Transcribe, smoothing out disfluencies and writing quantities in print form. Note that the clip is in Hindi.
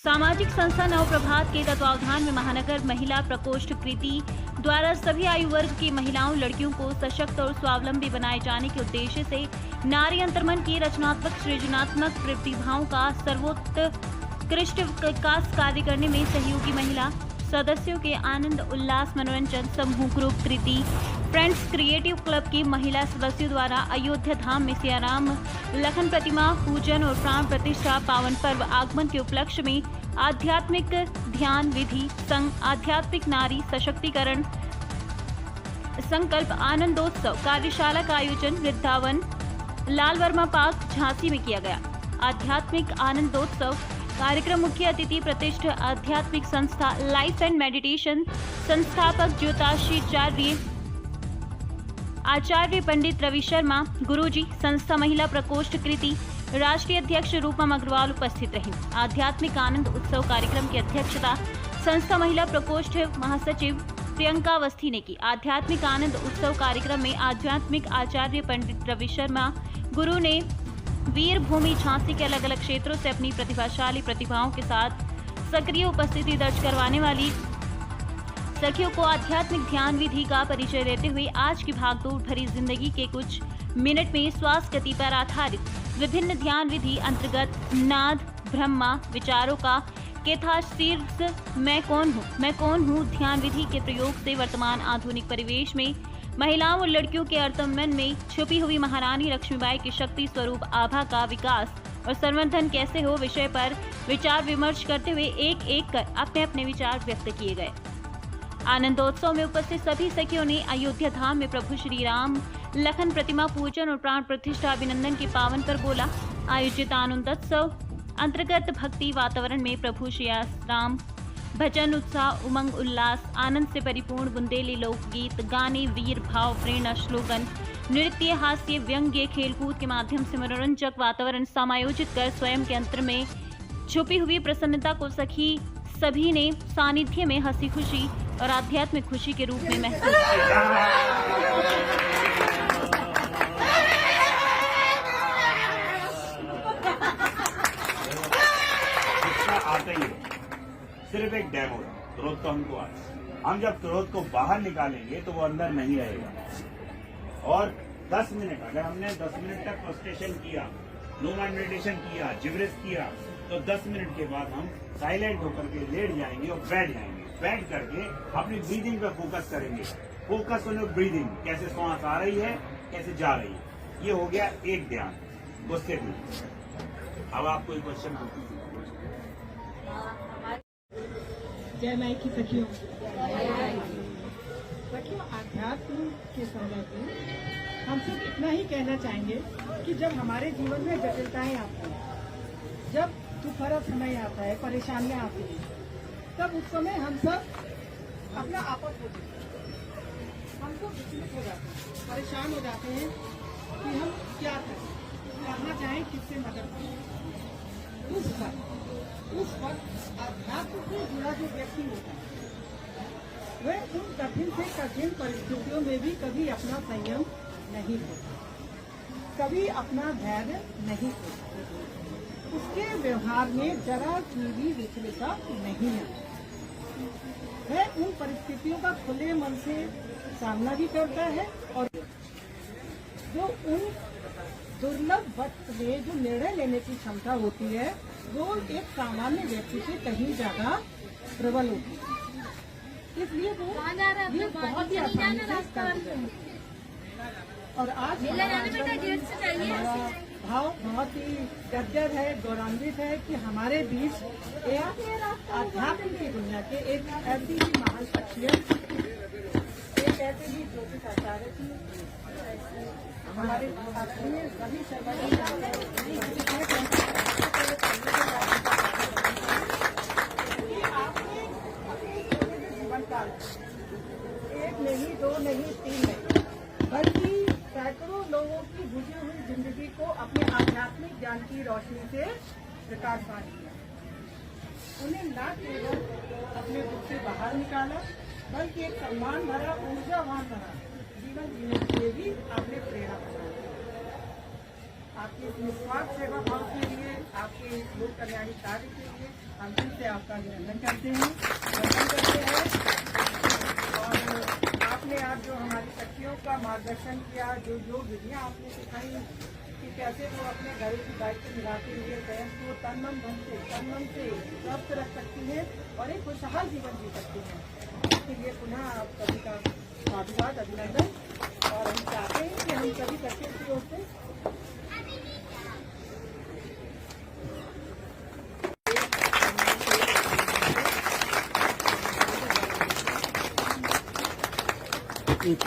सामाजिक संस्था नवप्रभात के तत्वावधान में महानगर महिला प्रकोष्ठ कृति द्वारा सभी आयु वर्ग की महिलाओं लड़कियों को सशक्त और स्वावलंबी बनाए जाने के उद्देश्य से नारी अंतर्मन की रचनात्मक सृजनात्मक प्रतिभाओं का सर्वोत्कृष्ट विकास कार्य करने में सहयोगी महिला सदस्यों के आनंद उल्लास मनोरंजन समूह ग्रुप कृति फ्रेंड्स क्रिएटिव क्लब की महिला सदस्यों द्वारा अयोध्या धाम में सियाराम लखन प्रतिमा पूजन और प्राण प्रतिष्ठा पावन पर्व आगमन के उपलक्ष्य में आध्यात्मिक ध्यान विधि संग आध्यात्मिक नारी सशक्तिकरण संकल्प आनंदोत्सव कार्यशाला का आयोजन वृंदावन लाल वर्मा पार्क झांसी में किया गया। आध्यात्मिक आनंदोत्सव कार्यक्रम मुख्य अतिथि प्रतिष्ठित आध्यात्मिक संस्था लाइफ एंड मेडिटेशन संस्थापक ज्योतिषाचार्य आचार्य पंडित रवि शर्मा गुरुजी संस्था महिला प्रकोष्ठ कृति राष्ट्रीय अध्यक्ष रूपम अग्रवाल उपस्थित रहीं। आध्यात्मिक आनंद उत्सव कार्यक्रम की अध्यक्षता संस्था महिला प्रकोष्ठ महासचिव प्रियंका अवस्थी ने की। आध्यात्मिक आनंद उत्सव कार्यक्रम में आध्यात्मिक आचार्य पंडित रवि शर्मा गुरु ने वीर भूमि झांसी के अलग अलग क्षेत्रों से अपनी प्रतिभाशाली प्रतिभाओं के साथ सक्रिय उपस्थिति दर्ज करवाने वाली सखियों को आध्यात्मिक ध्यान विधि का परिचय देते हुए आज की भागदौड़ भरी जिंदगी के कुछ मिनट में श्वास गति पर आधारित विभिन्न ध्यान विधि अंतर्गत नाद ब्रह्मा विचारों का केथाशीर्ष मैं कौन हूँ ध्यान विधि के प्रयोग से वर्तमान आधुनिक परिवेश में महिलाओं और लड़कियों के अंतर्मन में छुपी हुई महारानी लक्ष्मीबाई की शक्ति स्वरूप आभा का विकास और संवर्धन कैसे हो विषय पर विचार विमर्श करते हुए एक एक कर अपने अपने विचार व्यक्त किए गए। आनंदोत्सव में उपस्थित सभी सखियों ने अयोध्या धाम में प्रभु श्री राम लखन प्रतिमा पूजन और प्राण प्रतिष्ठा अभिनंदन के पावन पर बोला। आयोजित आनंदोत्सव अंतर्गत भक्ति वातावरण में प्रभु श्री राम भजन उत्साह उमंग उल्लास आनंद से परिपूर्ण बुंदेली लोकगीत गाने वीर भाव प्रेरणा श्लोगन नृत्य हास्य व्यंग्य खेलकूद के माध्यम से मनोरंजक वातावरण समायोजित कर स्वयं के अंतर में छुपी हुई प्रसन्नता को सभी ने सानिध्य में हंसी खुशी और आध्यात्मिक खुशी के रूप में महसूस किया। आते ही सिर्फ एक डेमो है, क्रोध तो हमको आज हम जब क्रोध को बाहर निकालेंगे तो वो अंदर नहीं रहेगा। और 10 मिनट अगर हमने 10 मिनट तक फ्रस्ट्रेशन किया, नो माइंड मेडिटेशन किया, जिब्रेस किया, तो 10 मिनट के बाद हम साइलेंट होकर के लेट जाएंगे और बैठ जाएंगे। बैठ करके अपनी ब्रीदिंग पे फोकस करेंगे। फोकस ऑन योर ब्रीदिंग, कैसे सांस आ रही है, कैसे जा रही है। ये हो गया एक ध्यान गुस्से में। अब आपको एक क्वेश्चन पूछती हूँ। जय माई की सखियों, आध्यात्म के संदर्भ में हम सिर्फ इतना ही कहना चाहेंगे कि जब हमारे जीवन में जटिलताएं आती हैं, जब दुखभरा समय आता है, परेशानियां आती हैं, तब उस समय हम सब अपना आपस हो जाते हैं, हम सब विचलित हो जाते हैं, परेशान हो जाते हैं कि हम क्या करें, कहाँ जाएं, किससे मदद करें। उस वक्त अध्यात्म से जुड़ा जो व्यक्ति होता है वह उन कठिन से कठिन परिस्थितियों में भी कभी अपना संयम नहीं होता, कभी अपना धैर्य नहीं होता, उसके व्यवहार में जरा की भी विचलितता नहीं है। वह उन परिस्थितियों का खुले मन से सामना भी करता है और जो उन दुर्लभ वक्त में जो निर्णय लेने की क्षमता होती है वो एक सामान्य व्यक्ति से कहीं ज्यादा प्रबल होती है। इसलिए वो ये बहुत ही आसानी से कर देते हैं। और आज हमारा भाव बहुत ही गदगद है, गौरवान्वित है कि हमारे बीच एक आध्यात्म की दुनिया के एक ऐसी ही महान शख्सियत, एक ऐसे ही ज्योतिष आचार्य की हमारे रवि शर्मा जीवन काल एक नहीं, दो नहीं, 3 नहीं, बल्कि सैकड़ों लोगों की बुझी हुई जिंदगी को अपने आध्यात्मिक ज्ञान की रोशनी से प्रकाशमान किया। उन्हें न केवल अपने दुख से बाहर निकाला बल्कि एक सम्मान भरा ऊर्जावान बना जीवन जीने के लिए भी आपने प्रेरणा बनाया। आपके निस्वार्थ सेवा भाव के लिए, आपके लोक कल्याणी कार्य के लिए हम फिर से आपका अभिनंदन करते हैं। और आपने आज जो हमारी सखियों का मार्गदर्शन किया, जो विधियाँ आपने सिखाई कि कैसे वो अपने घरों की दायित्व निभाते हुए स्वयं को तन मन से स्वस्थ रख सकती है और एक खुशहाल जीवन जी सकती है। इसके लिए पुनः आप सभी का साधुवाद, अभिनंदन। और हम चाहते हैं कि हम सभी सखियों की ओर से एक